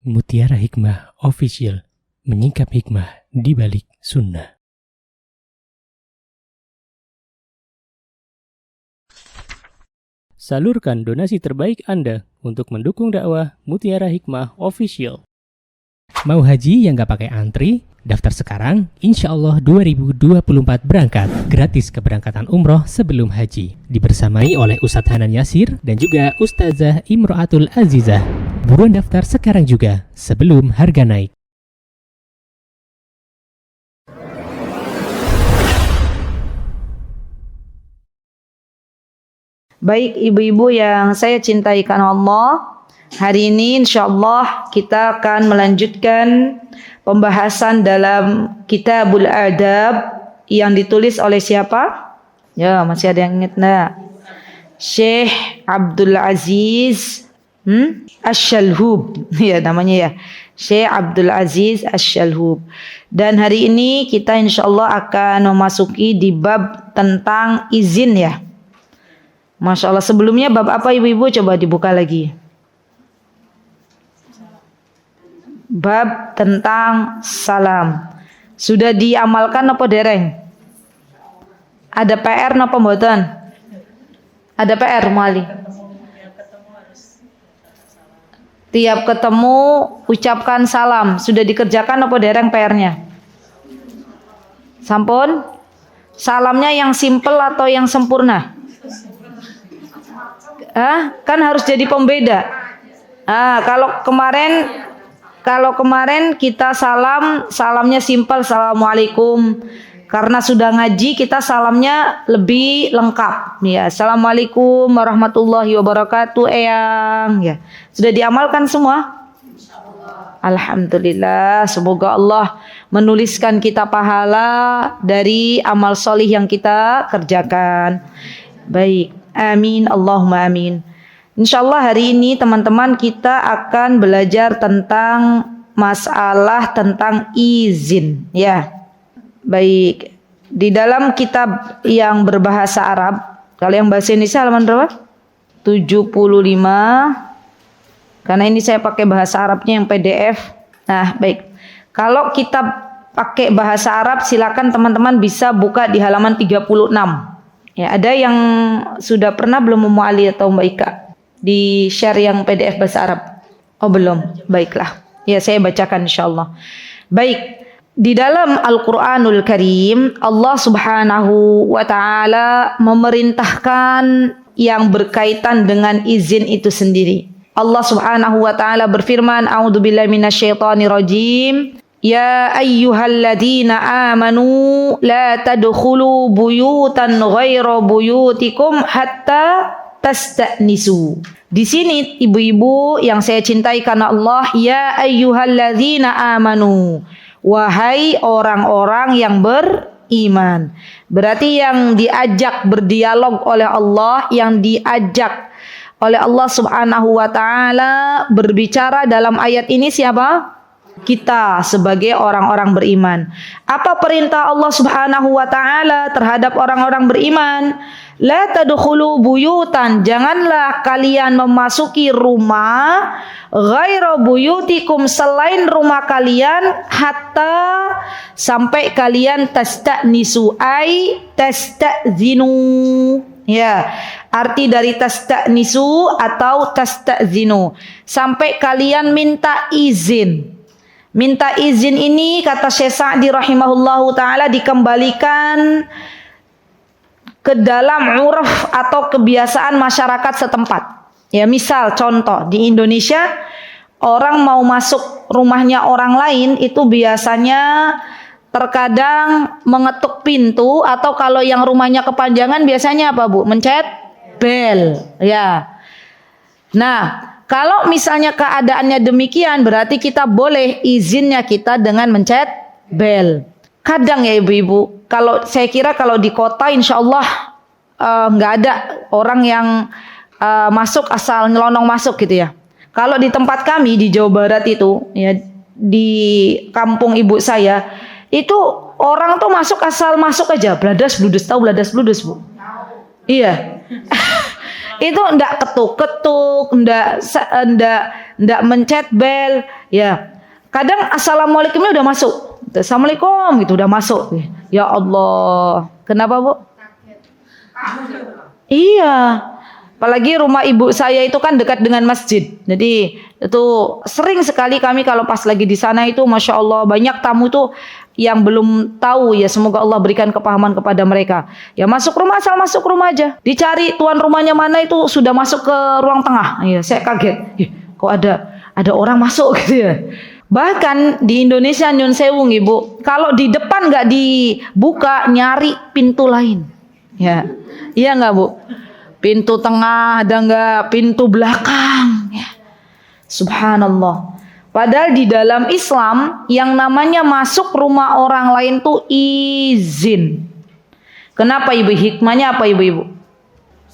Mutiara Hikmah Official, menyingkap hikmah di balik sunnah. Salurkan donasi terbaik Anda untuk mendukung dakwah Mutiara Hikmah Official. Mau haji yang gak pakai antri? Daftar sekarang, insya Allah 2024 berangkat. Gratis keberangkatan umroh sebelum haji. Dibersamai oleh Ustadz Hanan Yasir dan juga Ustazah Imro'atul Azizah. Buruan daftar sekarang juga, sebelum harga naik. Baik ibu-ibu yang saya cintai karena Allah, hari ini insyaAllah kita akan melanjutkan pembahasan dalam Kitabul Adab yang ditulis oleh siapa? Ya, masih ada yang ingat enggak? Syekh Abdul Aziz Asy-Syalhub, ya namanya ya, Syekh Abdul Aziz Asy-Syalhub. Dan hari ini kita insyaAllah akan memasuki di bab tentang izin ya. Masya Allah, sebelumnya bab apa ibu-ibu? Coba dibuka lagi. Bab tentang salam. Sudah diamalkan apa dereng? Ada PR napa mboten? Ada PR Mali. Tiap ketemu ucapkan salam. Sudah dikerjakan apa dereng PR-nya? Sampun? Salamnya yang simpel atau yang sempurna? Kan harus jadi pembeda. Kalau kemarin kita salamnya simpel, assalamualaikum. Karena sudah ngaji kita salamnya lebih lengkap. Ya, assalamualaikum warahmatullahi wabarakatuh, eyang. Ya, sudah diamalkan semua. Alhamdulillah, semoga Allah menuliskan kita pahala dari amal solih yang kita kerjakan. Baik, amin, Allahumma amin. Insyaallah hari ini teman-teman kita akan belajar tentang masalah tentang izin ya. Baik, di dalam kitab yang berbahasa Arab, kalau yang bahasa Indonesia halaman berapa? 75. Karena ini saya pakai bahasa Arabnya yang PDF. Nah, baik. Kalau kitab pakai bahasa Arab silakan teman-teman bisa buka di halaman 36. Ya, ada yang sudah pernah belum Ummu Ali atau Mbak Ika di share yang PDF bahasa Arab? Oh belum, baiklah. Ya saya bacakan insyaallah. Baik, di dalam Al-Quranul Karim Allah subhanahu wa ta'ala memerintahkan yang berkaitan dengan izin itu sendiri. Allah subhanahu wa ta'ala berfirman, a'udzubillahi minasyaitonirrajim. Ya ayyuhalladzina amanu la tadkhulu buyutan ghaira buyutikum hatta tasta'nisu. Di sini ibu-ibu yang saya cintai karena Allah, ya ayyuhalladzina amanu, wahai orang-orang yang beriman. Berarti yang diajak berdialog oleh Allah, yang diajak oleh Allah subhanahu wa ta'ala berbicara dalam ayat ini siapa? Kita sebagai orang-orang beriman. Apa perintah Allah subhanahu wa ta'ala terhadap orang-orang beriman? La tadkhulu buyutan, janganlah kalian memasuki rumah ghaira buyutikum, selain rumah kalian, hatta sampai kalian tasta'nisu ay tasta'zinu. Ya, arti dari tasta'nisu atau tasta'zinu, sampai kalian minta izin. Minta izin ini kata Syekh Sa'di rahimahullahu ta'ala dikembalikan ke dalam uruf atau kebiasaan masyarakat setempat. Ya, misal contoh di Indonesia orang mau masuk rumahnya orang lain itu biasanya terkadang mengetuk pintu, atau kalau yang rumahnya kepanjangan biasanya apa Bu? Mencet bel. Ya. Nah, kalau misalnya keadaannya demikian berarti kita boleh izinnya kita dengan mencet bel. Kadang ya ibu-ibu, kalau saya kira kalau di kota insya Allah nggak ada orang yang masuk asal nyelonong masuk gitu ya. Kalau di tempat kami di Jawa Barat itu ya, di kampung ibu saya itu orang tuh masuk asal masuk aja, bladas bludes. Tahu bladas bludes Bu? Iya. itu ndak ketuk-ketuk, ndak mencet bel, ya. Kadang assalamualaikumnya udah masuk. Assalamualaikum gitu udah masuk. Ya Allah. Kenapa, Bu? Iya. Apalagi rumah ibu saya itu kan dekat dengan masjid. Jadi itu sering sekali kami kalau pas lagi di sana itu Masya Allah banyak tamu tuh yang belum tahu ya, semoga Allah berikan kepahaman kepada mereka. Ya masuk rumah, asal masuk rumah aja. Dicari tuan rumahnya mana itu sudah masuk ke ruang tengah. Ya, saya kaget. Kok ada orang masuk gitu ya. Bahkan di Indonesia nyun sewu Ibu, kalau di depan nggak dibuka nyari pintu lain. Ya. Iya nggak Bu? Pintu tengah ada nggak? Pintu belakang. Ya. Subhanallah. Padahal di dalam Islam yang namanya masuk rumah orang lain tuh izin. Kenapa Ibu? Hikmahnya apa Ibu-ibu?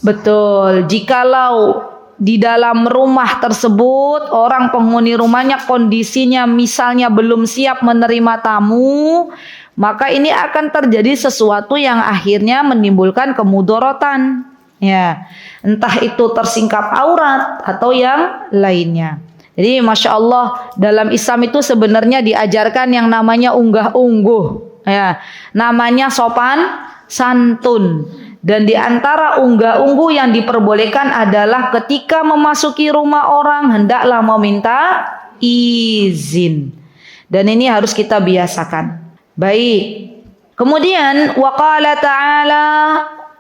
Betul. Jikalau di dalam rumah tersebut orang penghuni rumahnya kondisinya misalnya belum siap menerima tamu, maka ini akan terjadi sesuatu yang akhirnya menimbulkan kemudorotan. Ya, entah itu tersingkap aurat atau yang lainnya. Jadi Masya Allah dalam Islam itu sebenarnya diajarkan yang namanya unggah-ungguh, ya, namanya sopan santun. Dan di antara unggah-ungguh yang diperbolehkan adalah ketika memasuki rumah orang hendaklah meminta izin. Dan ini harus kita biasakan. Baik. Kemudian waqala ta'ala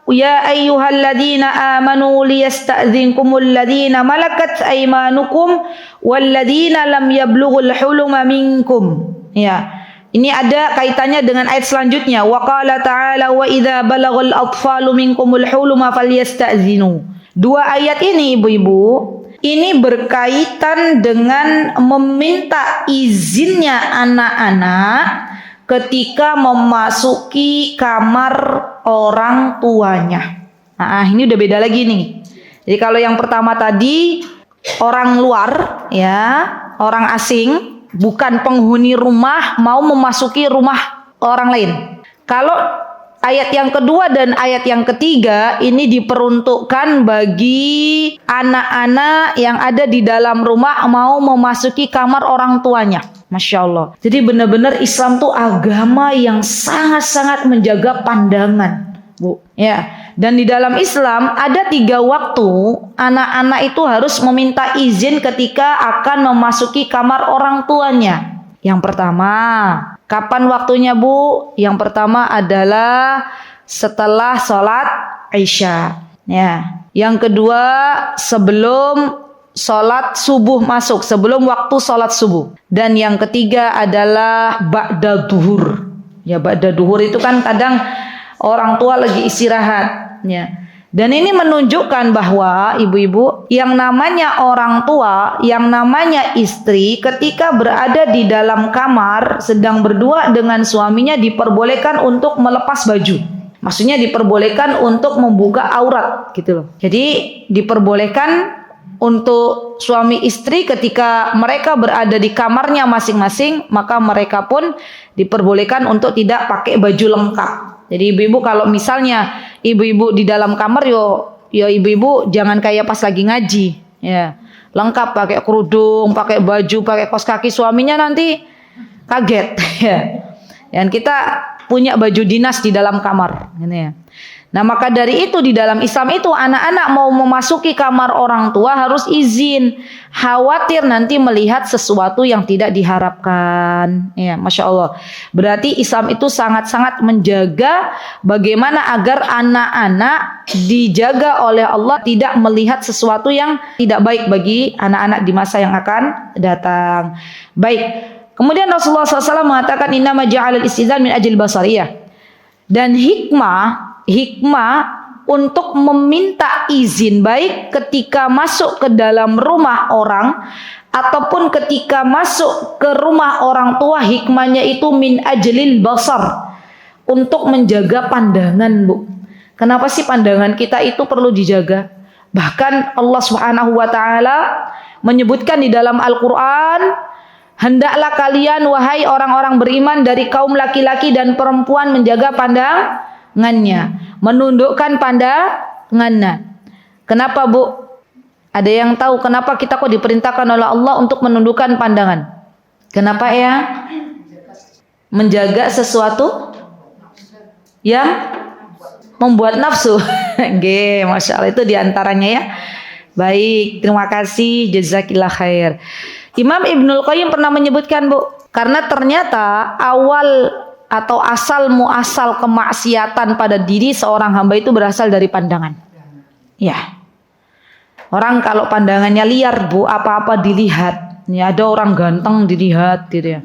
ya ayyuhalladzina amanu liyasta'dzinkumul ladzina malakat aymanukum walladzina lam yablughul huluma minkum. Ya. Ini ada kaitannya dengan ayat selanjutnya. Wa qala ta'ala wa idza balaghal atfalu minkumul huluma falyasta'zinu. Dua ayat ini Ibu-ibu, ini berkaitan dengan meminta izinnya anak-anak ketika memasuki kamar orang tuanya. Nah, ini udah beda lagi nih. Jadi kalau yang pertama tadi orang luar ya, orang asing, bukan penghuni rumah mau memasuki rumah orang lain. Kalau ayat yang kedua dan ayat yang ketiga ini diperuntukkan bagi anak-anak yang ada di dalam rumah mau memasuki kamar orang tuanya. Masya Allah. Jadi benar-benar Islam tuh agama yang sangat-sangat menjaga pandangan, Bu. Ya. Dan di dalam Islam ada 3 waktu anak-anak itu harus meminta izin ketika akan memasuki kamar orang tuanya. Yang pertama, kapan waktunya Bu? Yang pertama adalah setelah sholat Isya. Ya. Yang kedua sebelum sholat subuh masuk, sebelum waktu sholat subuh. Dan yang ketiga adalah ba'da duhur. Ya, ba'da duhur itu kan kadang orang tua lagi istirahat. Ya. Dan ini menunjukkan bahwa ibu-ibu yang namanya orang tua, yang namanya istri ketika berada di dalam kamar sedang berdua dengan suaminya diperbolehkan untuk melepas baju. Maksudnya diperbolehkan untuk membuka aurat gitu loh. Jadi diperbolehkan untuk suami istri ketika mereka berada di kamarnya masing-masing, maka mereka pun diperbolehkan untuk tidak pakai baju lengkap. Jadi ibu-ibu kalau misalnya ibu-ibu di dalam kamar yo ibu-ibu jangan kayak pas lagi ngaji ya. Lengkap pakai kerudung, pakai baju, pakai kaos kaki, suaminya nanti kaget ya. Dan kita punya baju dinas di dalam kamar gitu ya. Nah, maka dari itu di dalam Islam itu anak-anak mau memasuki kamar orang tua harus izin. Khawatir nanti melihat sesuatu yang tidak diharapkan. Ya, Masya Allah. Berarti Islam itu sangat-sangat menjaga bagaimana agar anak-anak dijaga oleh Allah tidak melihat sesuatu yang tidak baik bagi anak-anak di masa yang akan datang. Baik. Kemudian Rasulullah SAW mengatakan innama ja'alal istizan min ajil basariyah. Dan hikmah untuk meminta izin baik ketika masuk ke dalam rumah orang ataupun ketika masuk ke rumah orang tua, hikmahnya itu min ajlil basar, untuk menjaga pandangan, Bu. Kenapa sih pandangan kita itu perlu dijaga? Bahkan Allah Subhanahu wa taala menyebutkan di dalam Al-Qur'an, hendaklah kalian wahai orang-orang beriman dari kaum laki-laki dan perempuan menjaga pandangannya, menundukkan pandangannya. Kenapa Bu? Ada yang tahu kenapa kita kok diperintahkan oleh Allah untuk menundukkan pandangan? Kenapa ya? Menjaga sesuatu yang membuat nafsu. Nggih, Masya Allah, itu diantaranya ya. Baik, terima kasih, jazakillah khair. Imam Ibnul Qayyim pernah menyebutkan Bu, karena ternyata awal atau asal muasal kemaksiatan pada diri seorang hamba itu berasal dari pandangan. Ya, orang kalau pandangannya liar Bu, apa-apa dilihat. Ya, ada orang ganteng dilihat gitu ya.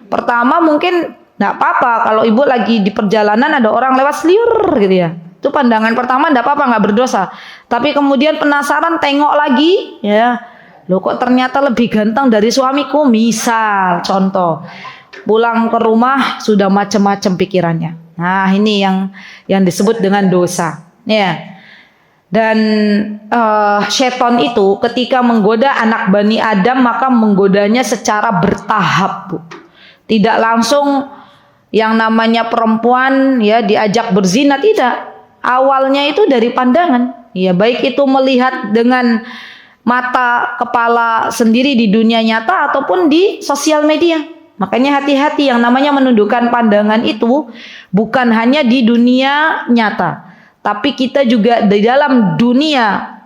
Pertama mungkin nggak apa-apa kalau ibu lagi di perjalanan ada orang lewat seliur gitu ya. Itu pandangan pertama nggak apa-apa, nggak berdosa. Tapi kemudian penasaran tengok lagi, ya, loh kok ternyata lebih ganteng dari suamiku. Misal, contoh, pulang ke rumah sudah macam-macam pikirannya. Nah ini yang disebut dengan dosa. Ya. Dan setan itu ketika menggoda anak Bani Adam maka menggodanya secara bertahap, Bu. Tidak langsung yang namanya perempuan ya diajak berzina, tidak. Awalnya itu dari pandangan. Ya, baik itu melihat dengan mata kepala sendiri di dunia nyata ataupun di sosial media. Makanya hati-hati, yang namanya menundukkan pandangan itu bukan hanya di dunia nyata, tapi kita juga di dalam dunia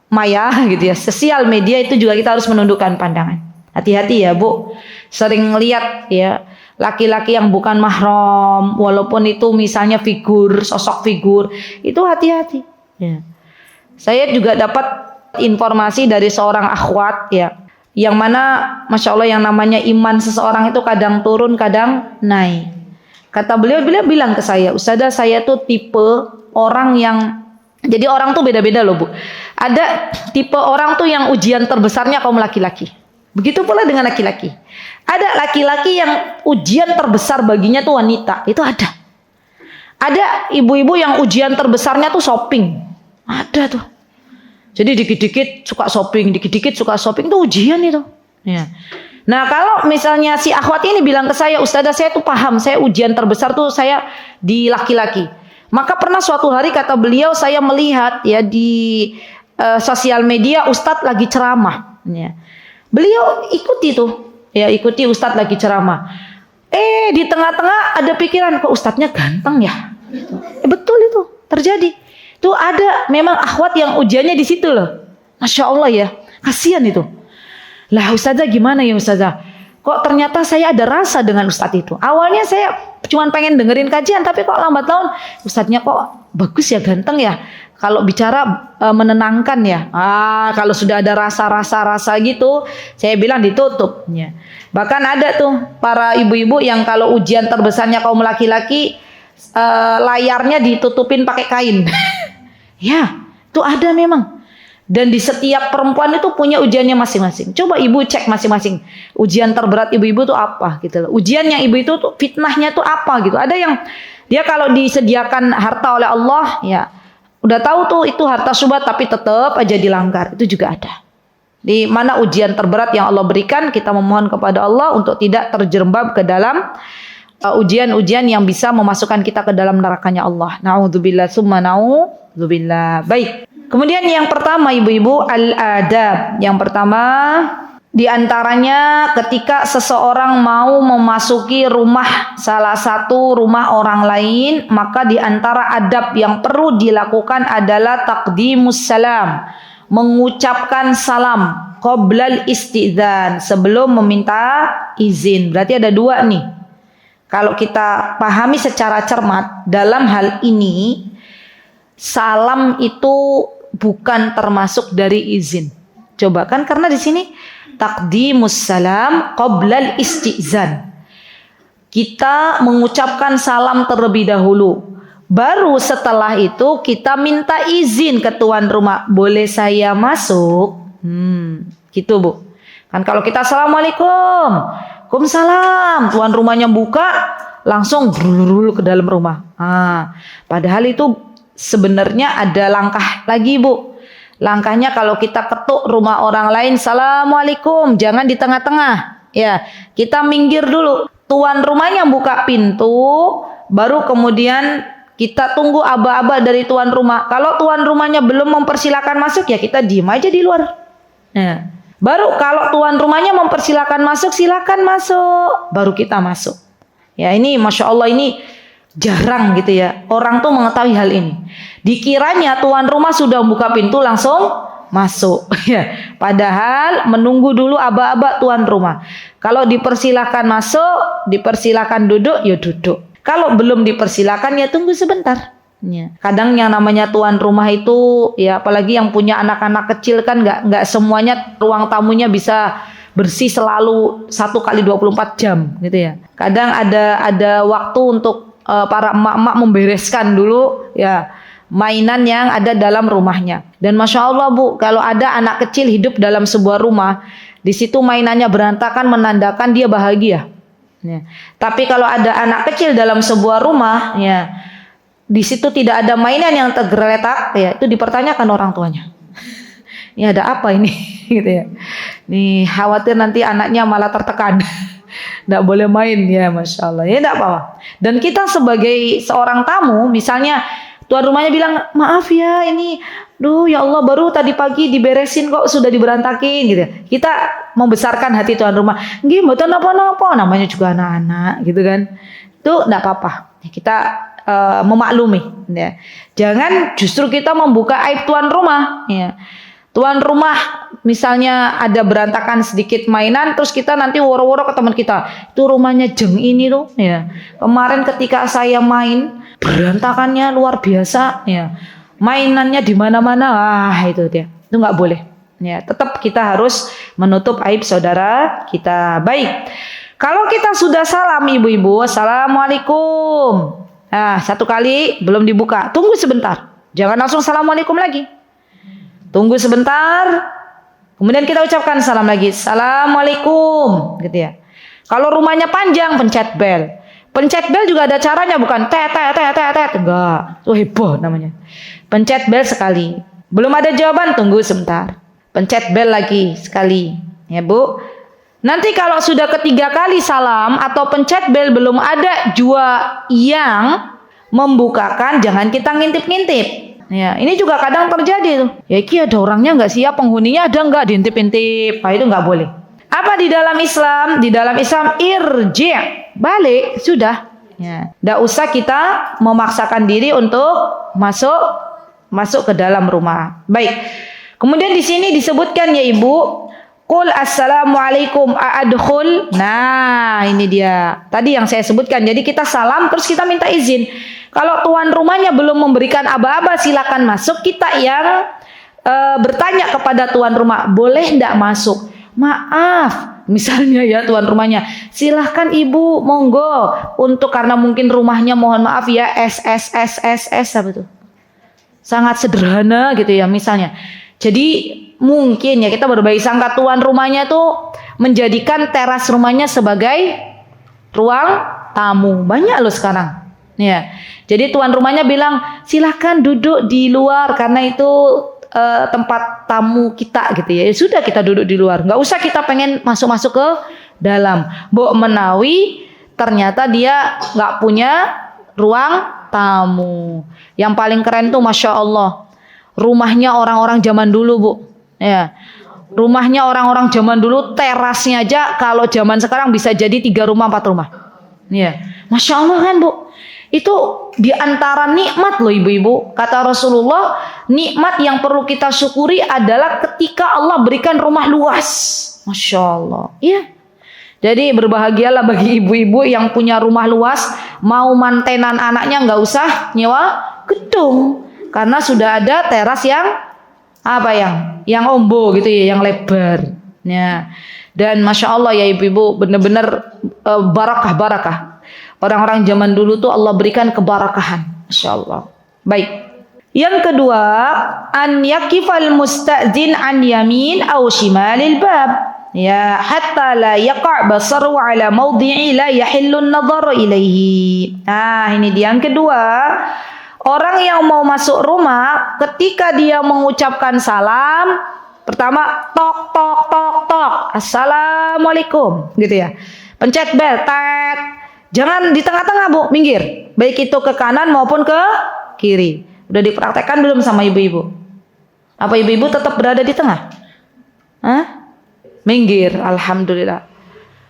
maya gitu ya, sosial media itu juga kita harus menundukkan pandangan. Hati-hati ya Bu, sering lihat ya laki-laki yang bukan mahram, walaupun itu misalnya figur, sosok figur, itu hati-hati. Ya. Saya juga dapat informasi dari seorang akhwat ya, yang mana Masya Allah yang namanya iman seseorang itu kadang turun, kadang naik. Kata beliau bilang ke saya, Ustazah saya tuh tipe orang yang, jadi orang tuh beda-beda loh Bu. Ada tipe orang tuh yang ujian terbesarnya kaum laki-laki. Begitu pula dengan laki-laki. Ada laki-laki yang ujian terbesar baginya tuh wanita. Itu ada. Ada ibu-ibu yang ujian terbesarnya tuh shopping. Ada tuh. Jadi dikit-dikit suka shopping, dikit-dikit suka shopping, itu ujian itu. Ya. Nah kalau misalnya si akhwat ini bilang ke saya, Ustazah saya tuh paham, saya ujian terbesar tuh saya di laki-laki. Maka pernah suatu hari kata beliau, saya melihat ya di sosial media Ustadz lagi ceramah. Ya. Beliau ikuti tuh, ya ikuti Ustadz lagi ceramah. Di tengah-tengah ada pikiran, kok Ustadznya ganteng ya? Betul itu terjadi. Itu ada memang akhwat yang ujiannya di situ loh. Masya Allah ya, kasihan itu. Lah Ustazah gimana ya Ustazah? Kok ternyata saya ada rasa dengan Ustadz itu. Awalnya saya cuma pengen dengerin kajian, tapi kok lambat laun Ustadznya kok bagus ya, ganteng ya. Kalau bicara menenangkan ya. Kalau sudah ada rasa-rasa gitu, saya bilang ditutup. Ya. Bahkan ada tuh para ibu-ibu yang kalau ujian terbesarnya kaum laki-laki, layarnya ditutupin pakai kain. Ya, itu ada memang. Dan di setiap perempuan itu punya ujiannya masing-masing. Coba ibu cek masing-masing. Ujian terberat ibu-ibu itu apa gitu loh. Ujian yang ibu itu tuh fitnahnya tuh apa gitu. Ada yang dia kalau disediakan harta oleh Allah ya udah tahu tuh itu harta syubhat tapi tetap aja dilanggar. Itu juga ada. Di mana ujian terberat yang Allah berikan, kita memohon kepada Allah untuk tidak terjerembab ke dalam ujian-ujian yang bisa memasukkan kita ke dalam nerakanya Allah. Na'udzubillah summa na'udzubillah. Baik. Kemudian yang pertama ibu-ibu al-adab. Yang pertama diantaranya ketika seseorang mau memasuki rumah salah satu rumah orang lain, maka diantara adab yang perlu dilakukan adalah taqdimus salam, mengucapkan salam qoblal istidzan, sebelum meminta izin. Berarti ada dua nih. Kalau kita pahami secara cermat dalam hal ini, salam itu bukan termasuk dari izin. Coba kan karena di sini taqdimus salam qoblal istizan. Kita mengucapkan salam terlebih dahulu. Baru setelah itu kita minta izin ke tuan rumah. Boleh saya masuk? Gitu Bu. Kan kalau kita assalamualaikum, waalaikumsalam, tuan rumahnya buka, langsung brul ke dalam rumah. Padahal itu sebenarnya ada langkah lagi Bu. Langkahnya kalau kita ketuk rumah orang lain, assalamualaikum, jangan di tengah-tengah. Ya, kita minggir dulu. Tuan rumahnya buka pintu, baru kemudian Kita tunggu aba-aba dari tuan rumah. Kalau tuan rumahnya belum mempersilakan masuk, ya kita diem aja di luar. Nah, baru kalau tuan rumahnya mempersilakan masuk, silakan masuk. Baru kita masuk. Ya ini Masya Allah, ini jarang gitu ya. Orang tuh mengetahui hal ini. Dikiranya tuan rumah sudah buka pintu langsung masuk. Ya, padahal menunggu dulu aba-aba tuan rumah. Kalau dipersilakan masuk, dipersilakan duduk, ya duduk. Kalau belum dipersilakan ya tunggu sebentar. Ya. Kadang yang namanya tuan rumah itu ya apalagi yang punya anak-anak kecil kan nggak semuanya ruang tamunya bisa bersih selalu 1x24 jam gitu ya. Kadang ada waktu untuk para emak-emak membereskan dulu ya mainan yang ada dalam rumahnya. Dan Masya Allah Bu, kalau ada anak kecil hidup dalam sebuah rumah, di situ mainannya berantakan menandakan dia bahagia. Ya. Tapi kalau ada anak kecil dalam sebuah rumah, ya di situ tidak ada mainan yang tergeletak, ya itu dipertanyakan orang tuanya. Ini ada apa ini? Gitu ya. Nih khawatir nanti anaknya malah tertekan, nggak boleh main ya, Masya Allah. Ya tidak apa-apa. Dan kita sebagai seorang tamu, misalnya tuan rumahnya bilang maaf ya ini, ya Allah baru tadi pagi diberesin kok sudah diberantakin gitu. Kita membesarkan hati tuan rumah. Nggih mboten napa-napa, namanya juga anak-anak gitu kan. Itu enggak apa-apa. Kita memaklumi ya. Jangan justru kita membuka aib tuan rumah ya. Tuan rumah misalnya ada berantakan sedikit mainan, terus kita nanti woro-woro ke teman kita, itu rumahnya jeng ini tuh ya. Kemarin ketika saya main berantakannya luar biasa ya. Mainannya di mana-mana, itu dia. Itu nggak boleh. Ya, tetap kita harus menutup aib saudara kita. Baik. Kalau kita sudah salam ibu-ibu, assalamualaikum. Nah, satu kali belum dibuka, tunggu sebentar. Jangan langsung assalamualaikum lagi. Tunggu sebentar. Kemudian kita ucapkan salam lagi, assalamualaikum, gitu ya. Kalau rumahnya panjang, pencet bel. Pencet bel juga ada caranya, bukan tet. Enggak, itu heboh namanya. Pencet bel sekali. Belum ada jawaban, tunggu sebentar. Pencet bel lagi sekali. Ya Bu. Nanti kalau sudah ketiga kali salam atau pencet bel belum ada jua yang membukakan, jangan kita ngintip-ngintip. Ya, ini juga kadang terjadi tuh. Ya iki ada orangnya enggak siap, penghuninya ada enggak, diintip-intip. Nah, itu enggak boleh. Apa di dalam Islam? Di dalam Islam irji', balik sudah. Ya, enggak usah kita memaksakan diri untuk masuk ke dalam rumah. Baik. Kemudian di sini disebutkan ya Ibu, qul assalamualaikum a'adkhul. Nah, ini dia. Tadi yang saya sebutkan. Jadi kita salam terus kita minta izin. Kalau tuan rumahnya belum memberikan aba-aba silakan masuk, kita yang bertanya kepada tuan rumah, boleh enggak masuk? Maaf, misalnya ya tuan rumahnya, silahkan ibu monggo untuk karena mungkin rumahnya mohon maaf ya SSSSS apa itu sangat sederhana gitu ya misalnya. Jadi mungkin ya kita berbaik sangka tuan rumahnya tuh menjadikan teras rumahnya sebagai ruang tamu. Banyak loh sekarang. Ya. Jadi tuan rumahnya bilang silahkan duduk di luar karena itu tempat tamu kita gitu ya. Sudah kita duduk di luar. Nggak usah kita pengen masuk-masuk ke dalam. Mbok menawi ternyata dia nggak punya ruang tamu. Yang paling keren tuh Masya Allah. Rumahnya orang-orang zaman dulu Bu. Ya. Rumahnya orang-orang zaman dulu terasnya aja kalau zaman sekarang bisa jadi 3 rumah 4 rumah. Ya. Masya Allah kan Bu. Itu diantara nikmat loh ibu-ibu. Kata Rasulullah, nikmat yang perlu kita syukuri adalah ketika Allah berikan rumah luas. Masya Allah. Iya. Jadi berbahagialah bagi ibu-ibu yang punya rumah luas. Mau mantenan anaknya nggak usah nyewa gedung. Karena sudah ada teras yang yang ombo gitu ya, yang lebar. Ya. Dan Masya Allah ya ibu-ibu, benar-benar barakah. Orang-orang zaman dulu tuh Allah berikan kebarakahan. Masya Allah. Baik. Yang kedua, an yakifal musta'zin an yamin aw shimalil bab. Ya, hatta la yaqa' basaru ala mawdi'i la yahillu an-nadhar ilaihi. Nah, ini dia yang kedua. Orang yang mau masuk rumah ketika dia mengucapkan salam, pertama tok tok tok tok. Assalamualaikum, gitu ya. Pencet bel, tet. Jangan di tengah-tengah Bu, minggir. Baik itu ke kanan maupun ke kiri. Udah dipraktekkan belum sama ibu-ibu? Apa ibu-ibu tetap berada di tengah? Hah? Minggir, alhamdulillah.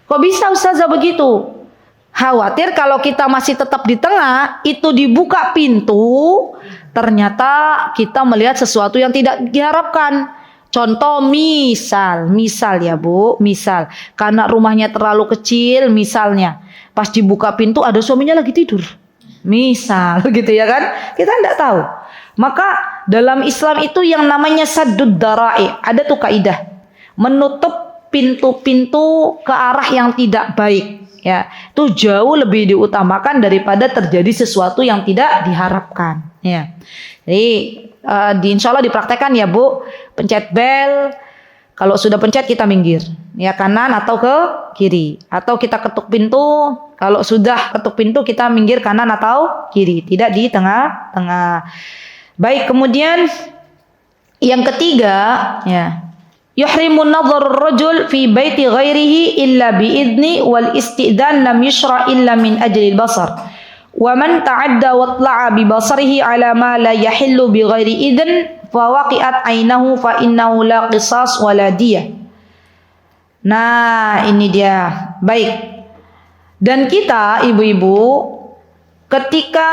Kok bisa Ustazah begitu? Khawatir kalau kita masih tetap di tengah, itu dibuka pintu, ternyata kita melihat sesuatu yang tidak diharapkan. Contoh misal ya Bu, misal karena rumahnya terlalu kecil misalnya, pas dibuka pintu ada suaminya lagi tidur. Misal gitu ya kan, kita tidak tahu. Maka dalam Islam itu yang namanya saddud dara'i, ada tuh kaidah, menutup pintu-pintu ke arah yang tidak baik. Ya, itu jauh lebih diutamakan daripada terjadi sesuatu yang tidak diharapkan. Ya, jadi insya Allah dipraktekkan ya Bu, pencet bel. Kalau sudah pencet kita minggir, ya kanan atau ke kiri, atau kita ketuk pintu. Kalau sudah ketuk pintu kita minggir kanan atau kiri, tidak di tengah-tengah. Baik, kemudian yang ketiga, ya, yuhrimun nadharur rajul fi baiti ghairihi illa biidni wal isti'dan lam yushra illa min ajli al-basar. Wa man ta'adda wa tla'a bi basarihi ala ma la yahillu bi ghairi idn fa waqi'at ainahu fa innahu la qisas wa la diyah. Nah, ini dia. Baik. Dan kita ibu-ibu ketika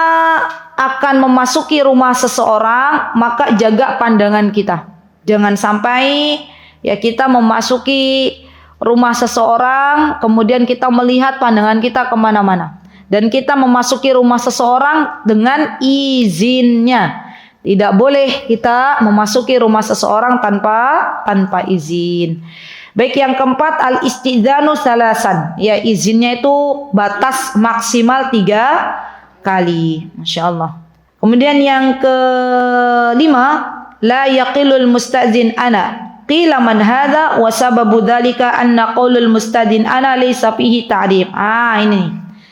akan memasuki rumah seseorang, maka jaga pandangan kita. Jangan sampai ya kita memasuki rumah seseorang, kemudian kita melihat pandangan kita kemana-mana. Dan kita memasuki rumah seseorang dengan izinnya. Tidak boleh kita memasuki rumah seseorang tanpa izin. Baik, yang keempat, al-istizanu salasan. Ya, izinnya itu batas maksimal 3 kali. Masya Allah. Kemudian yang kelima, la yaqilul mustazin ana. Qila man hadha wa sababu dzalika anna qaulul mustadin ana laysa fihi ta'rif. Ini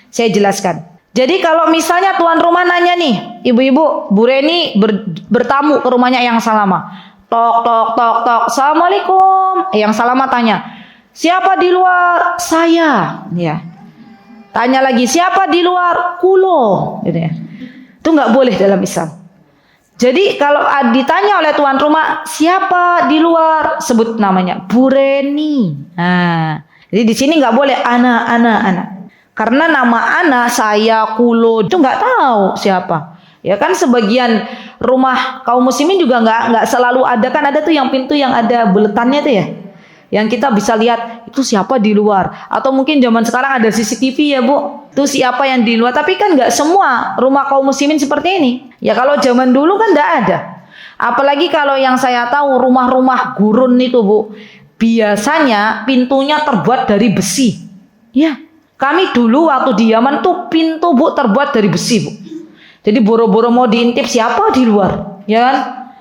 saya jelaskan. Jadi kalau misalnya tuan rumah nanya nih, ibu-ibu, Bu Reni bertamu ke rumahnya yang salama. Tok tok tok tok. Assalamualaikum. Yang salama tanya, "Siapa di luar?" "Saya." Ya. Tanya lagi, "Siapa di luar?" "Kulo." Gitu ya. Itu enggak boleh dalam Islam. Jadi kalau ditanya oleh tuan rumah, siapa di luar, sebut namanya, Bu Reni. Jadi di sini nggak boleh ana. Karena nama ana, saya, kulo itu nggak tahu siapa. Ya kan sebagian rumah kaum muslimin juga nggak selalu ada, kan ada tuh yang pintu yang ada buletannya tuh ya. Yang kita bisa lihat itu siapa di luar. Atau mungkin zaman sekarang ada CCTV ya Bu, itu siapa yang di luar. Tapi kan nggak semua rumah kaum muslimin seperti ini. Ya kalau zaman dulu kan nggak ada. Apalagi kalau yang saya tahu rumah-rumah gurun itu Bu, biasanya pintunya terbuat dari besi. Ya, kami dulu waktu di Yaman tuh pintu Bu terbuat dari besi Bu. Jadi boro-boro mau diintip siapa di luar, ya kan?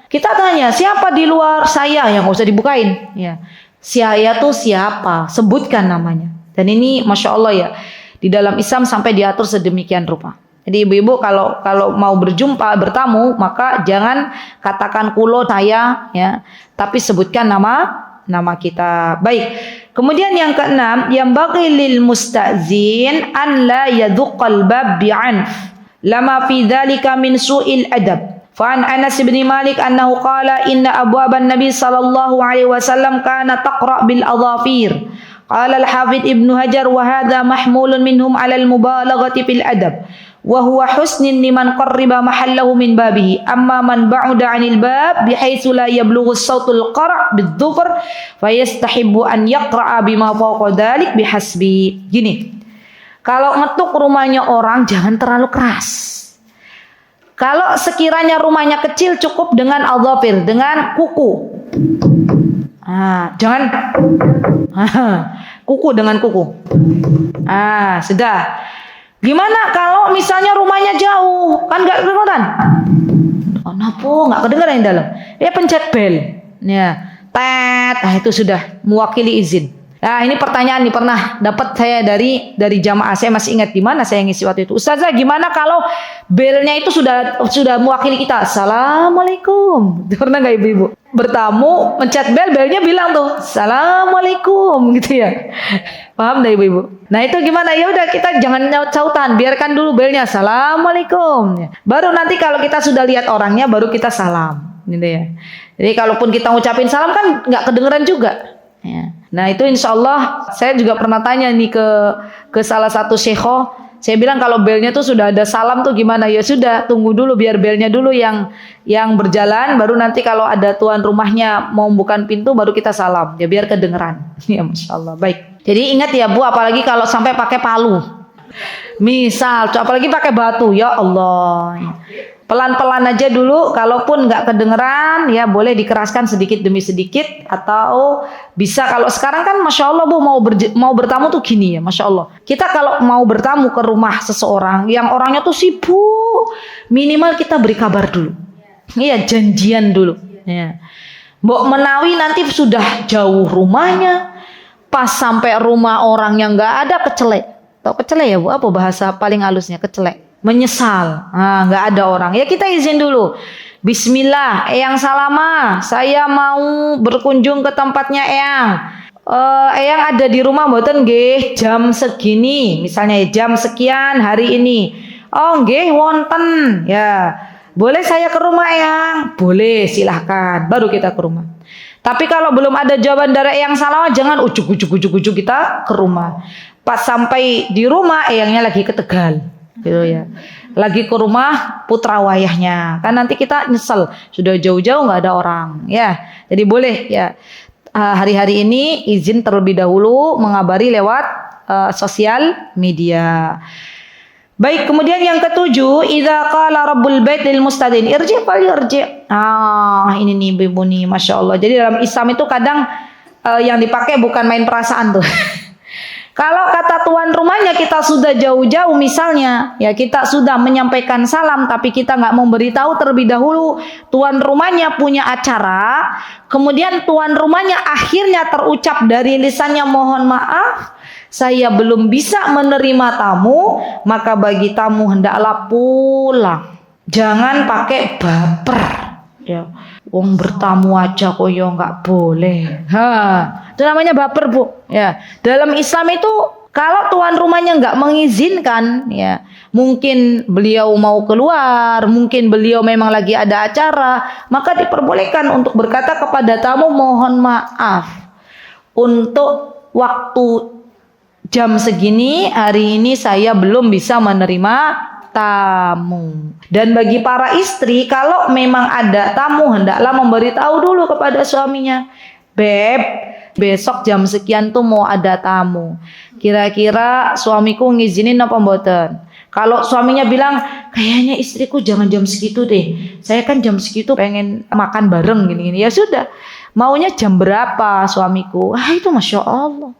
Kita tanya siapa di luar, saya, yang nggak usah dibukain. Ya. Saya tuh siapa? Sebutkan namanya. Dan ini masya Allah ya, di dalam Islam sampai diatur sedemikian rupa. Jadi ibu-ibu kalau mau bertamu, maka jangan katakan kulo saya, ya, tapi sebutkan nama kita. Baik. Kemudian yang keenam, yang bagi lil mustazin an la yadhuqal bab bi'anf lama fi dzalika min su'il adab. Fa'an Anas bin Malik annahu qala inna abwaban Nabi sallallahu alaihi wasallam kana taqra bil adhafir. Qala al-Hafidz Ibnu Hajar wa hadha mahmulun minhum 'ala al-mubalaghati fil adab wa huwa husnun liman qarriba mahallahu min babihi amma man ba'uda 'anil bab bihaitsu la yablughu as-sautul qara' bidh-dhufr fayastahibbu an yaqra'a bima fawqa dhalik bihasbi. Gini, kalau ngetuk rumahnya orang jangan terlalu keras. Kalau sekiranya rumahnya kecil cukup dengan adhafir, dengan kuku. Jangan kuku dengan kuku. Sudah. Gimana kalau misalnya rumahnya jauh? Kan enggak kedengeran. Kenapa enggak kedengeran yang dalam? Ya pencet bel. Ya, tet. Itu sudah mewakili izin. Nah, ini pertanyaan nih pernah dapat saya dari jamaah. Saya masih ingat di mana saya ngisi waktu itu. Ustazah, gimana kalau belnya itu sudah mewakili kita? Assalamualaikum. Pernah enggak ibu-ibu? bertamu, mencet bel, belnya bilang tuh, Assalamualaikum gitu ya. Paham dah ibu-ibu? Nah itu gimana? Ya udah kita jangan nyaut-sautan, biarkan dulu belnya, Assalamualaikum. Baru nanti kalau kita sudah lihat orangnya, baru kita salam, gitu ya. Jadi kalaupun kita ngucapin salam kan nggak kedengeran juga. Ya. Nah itu insya Allah saya juga pernah tanya nih ke salah satu syekhoh. Saya bilang kalau belnya tuh sudah ada salam tuh gimana? Ya sudah, tunggu dulu biar belnya dulu yang berjalan, baru nanti kalau ada tuan rumahnya mau bukan pintu baru kita salam. Ya biar kedengeran. Ya Masya Allah. Baik. Jadi ingat ya Bu, apalagi kalau sampai pakai palu. Misal, apalagi pakai batu, ya Allah. Pelan-pelan aja dulu, kalaupun nggak kedengeran ya boleh dikeraskan sedikit demi sedikit, atau bisa kalau sekarang kan Masya Allah Bu, mau bertamu tuh gini ya, Masya Allah. Kita kalau mau bertamu ke rumah seseorang yang orangnya tuh sibuk, minimal kita beri kabar dulu. Iya, janjian dulu. Ya. Mbok menawi nanti sudah jauh rumahnya, pas sampai rumah orang yang nggak ada kecelek. Tahu kecelek ya Bu? Apa bahasa paling halusnya kecelek? Menyesal, nggak ada orang, ya kita izin dulu. Bismillah, Eyang Salama, saya mau berkunjung ke tempatnya Eyang. Eyang ada di rumah mboten nggih jam segini, misalnya jam sekian hari ini. Oh nggih wonten, ya boleh saya ke rumah Eyang? Boleh, silahkan. Baru kita ke rumah. Tapi kalau belum ada jawaban dari Eyang Salama, jangan ujuk kita ke rumah. Pas sampai di rumah, Eyangnya lagi ke Tegal. Gitu ya, lagi ke rumah putra wayahnya, kan nanti kita nyesel sudah jauh-jauh nggak ada orang ya. Jadi boleh ya hari-hari ini izin terlebih dahulu mengabari lewat sosial media. Baik, kemudian yang ketujuh, idza qala rabbul bait lil mustadin irji fal irji. Ini nih ibu nih, Masya Allah. Jadi dalam Islam itu kadang yang dipakai bukan main perasaan tuh. Kalau kata tuan rumahnya kita sudah jauh-jauh misalnya, ya kita sudah menyampaikan salam tapi kita nggak memberitahu terlebih dahulu tuan rumahnya punya acara, kemudian tuan rumahnya akhirnya terucap dari lisannya mohon maaf, saya belum bisa menerima tamu, maka bagi tamu hendaklah pulang. Jangan pakai baper. Ya, wong bertamu aja kok ya nggak boleh. Itu namanya baper Bu. Ya, dalam Islam itu kalau tuan rumahnya nggak mengizinkan, ya mungkin beliau mau keluar, mungkin beliau memang lagi ada acara, maka diperbolehkan untuk berkata kepada tamu mohon maaf untuk waktu jam segini hari ini saya belum bisa menerima tamu. Dan bagi para istri kalau memang ada tamu hendaklah memberitahu dulu kepada suaminya, Beb, besok jam sekian tuh mau ada tamu, kira-kira suamiku ngizinin apa mboten? Kalau suaminya bilang kayaknya istriku jangan jam segitu deh, saya kan jam segitu pengen makan bareng gini-gini, ya sudah, maunya jam berapa suamiku? Itu Masya Allah.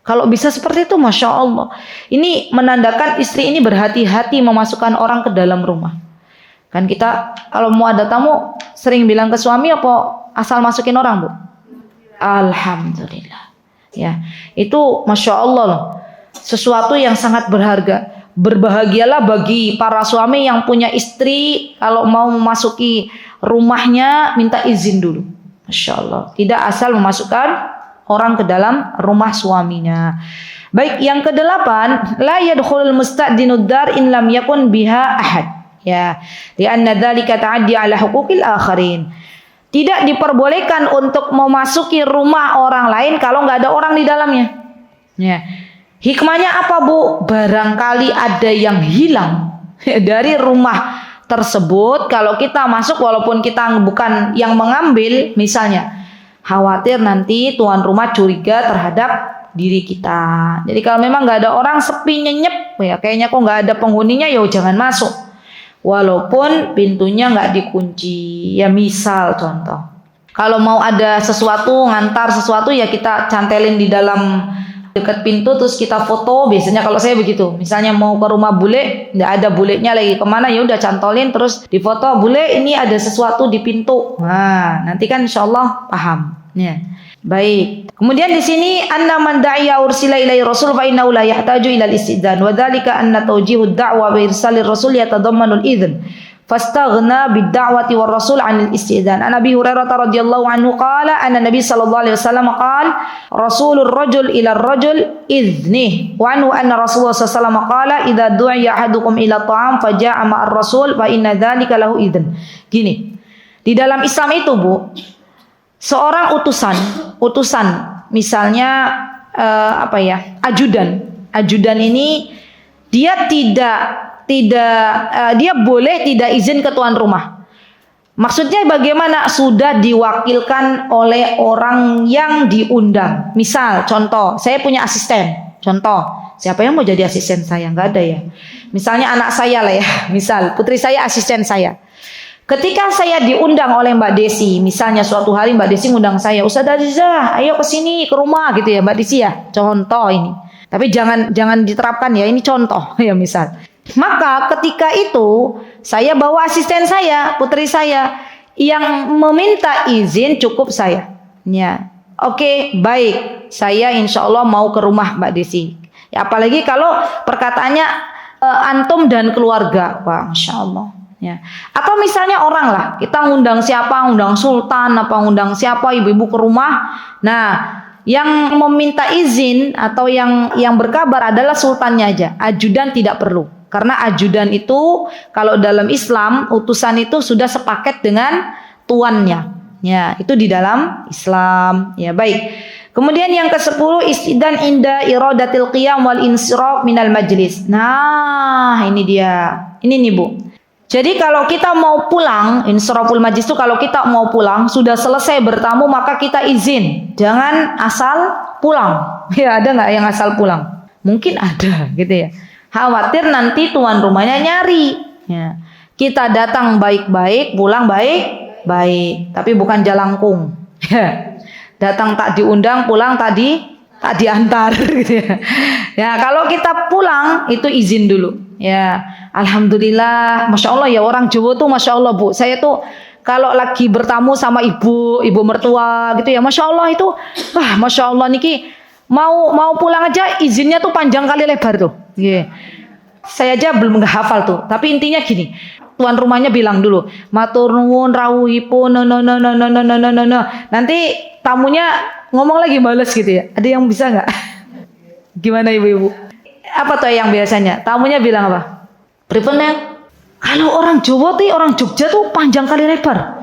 Kalau bisa seperti itu Masya Allah. Ini menandakan istri ini berhati-hati memasukkan orang ke dalam rumah. Kan kita kalau mau ada tamu sering bilang ke suami apa asal masukin orang Bu? Alhamdulillah. Ya, itu Masya Allah loh. Sesuatu yang sangat berharga. Berbahagialah bagi para suami yang punya istri kalau mau memasuki rumahnya minta izin dulu. Masya Allah. Tidak asal memasukkan orang ke dalam rumah suaminya. Baik, yang kedelapan, la yadkhulul musta'dinud dar in lam yakun biha ahad. Ya, lianna dzalika ta'addi ala huquqil akharin. Tidak diperbolehkan untuk memasuki rumah orang lain kalau nggak ada orang di dalamnya. Ya. Hikmahnya apa Bu? Barangkali ada yang hilang dari rumah tersebut. Kalau kita masuk walaupun kita bukan yang mengambil, misalnya khawatir nanti tuan rumah curiga terhadap diri kita. Jadi kalau memang nggak ada orang, sepi nyenyep, ya kayaknya kok nggak ada penghuninya, ya jangan masuk. Walaupun pintunya nggak dikunci. Ya misal contoh, kalau mau ada sesuatu, ngantar sesuatu, ya kita cantelin di dalam dekat pintu terus kita foto. Biasanya kalau saya begitu. Misalnya mau ke rumah bule, nggak ada bulenya lagi kemana, ya udah cantolin terus difoto, bule ini ada sesuatu di pintu. Nah nanti kan insya Allah paham. Ya. Baik. Kemudian di sini anna man da'iya ursila ilai rasul fa innahu la yahtaju ila al-istidzan wa dzalika anna tawjihud da'wa wa irsalir rasul yatadammanu al-idzn fastaghna bid-da'wati war rasul 'anil isti'dzan. An Abi Hurairah radhiyallahu anhu qala anna Nabi sallallahu alaihi wasallam qala rasulur rajul ila ar-rajul idzni wa anhu anna Rasulullah sallallahu alaihi wasallam qala idza du'iya ahadukum ila ta'am faja'a ma'ar rasul fa inna dzalika lahu idzn. Gini. Di dalam Islam itu, Bu, seorang utusan misalnya ajudan ini dia dia boleh tidak izin ke tuan rumah. Maksudnya bagaimana? Sudah diwakilkan oleh orang yang diundang. Misal, contoh, saya punya asisten. Contoh, siapa yang mau jadi asisten saya? Nggak ada ya. Misalnya anak saya lah ya. Misal, putri saya asisten saya. Ketika saya diundang oleh Mbak Desi, misalnya suatu hari Mbak Desi ngundang saya, Ustazah Aziza, ayo ke sini ke rumah gitu ya Mbak Desi ya. Contoh ini. Tapi jangan diterapkan ya, ini contoh ya misal. Maka ketika itu saya bawa asisten saya, putri saya yang meminta izin cukup saya. Ya. Oke, baik. Saya insya Allah mau ke rumah Mbak Desi. Ya, apalagi kalau perkataannya antum dan keluarga. Wah, Masya Allah. Ya. Atau misalnya orang lah, kita ngundang siapa, ngundang sultan, apa ngundang siapa, ibu-ibu ke rumah. Nah, yang meminta izin atau yang berkabar adalah sultannya aja. Ajudan tidak perlu. Karena ajudan itu kalau dalam Islam utusan itu sudah sepaket dengan tuannya. Ya, itu di dalam Islam. Ya, baik. Kemudian yang ke-10 istidan inda iradatil qiyam wal insiraf minal majlis. Nah, ini dia. Ini nih, Bu. Jadi kalau kita mau pulang, insiraful majlis itu kalau kita mau pulang, sudah selesai bertamu maka kita izin. Jangan asal pulang. Ya, ada nggak yang asal pulang? Mungkin ada gitu ya. Khawatir nanti tuan rumahnya nyari. Ya. Kita datang baik-baik, pulang baik-baik. Tapi bukan jalangkung. Ya. Datang tak diundang, pulang tak diantar gitu ya. Ya, kalau kita pulang itu izin dulu. Ya, alhamdulillah, masya Allah ya orang Jawa tuh masya Allah Bu. Saya tuh kalau lagi bertamu sama ibu mertua gitu ya, masya Allah itu, wah masya Allah niki mau pulang aja izinnya tuh panjang kali lebar tuh. Yeah. Saya aja belum nggak hafal tuh. Tapi intinya gini, tuan rumahnya bilang dulu, matur nuwun rawuhipun, no. Nanti tamunya ngomong lagi males gitu ya. Ada yang bisa nggak? Gimana ibu-ibu? Apa tuh yang biasanya? Tamunya bilang apa? Pripun kalau orang Jawa tuh, orang Jogja tuh panjang kali lebar.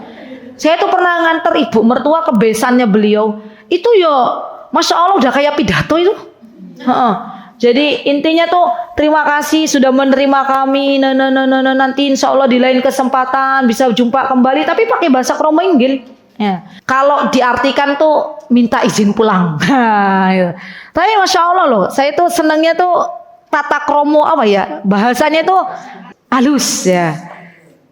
Saya tuh pernah nganter ibu mertua ke besannya beliau. Itu ya, masya Allah udah kayak pidato itu. Jadi intinya tuh terima kasih sudah menerima kami. Nanti insya Allah di lain kesempatan bisa jumpa kembali. Tapi pakai bahasa Kromo Inggil. Ya. Kalau diartikan tuh minta izin pulang. Ya. Tapi masya Allah loh, saya tuh senangnya tuh tata kromo apa ya, bahasanya tuh halus ya.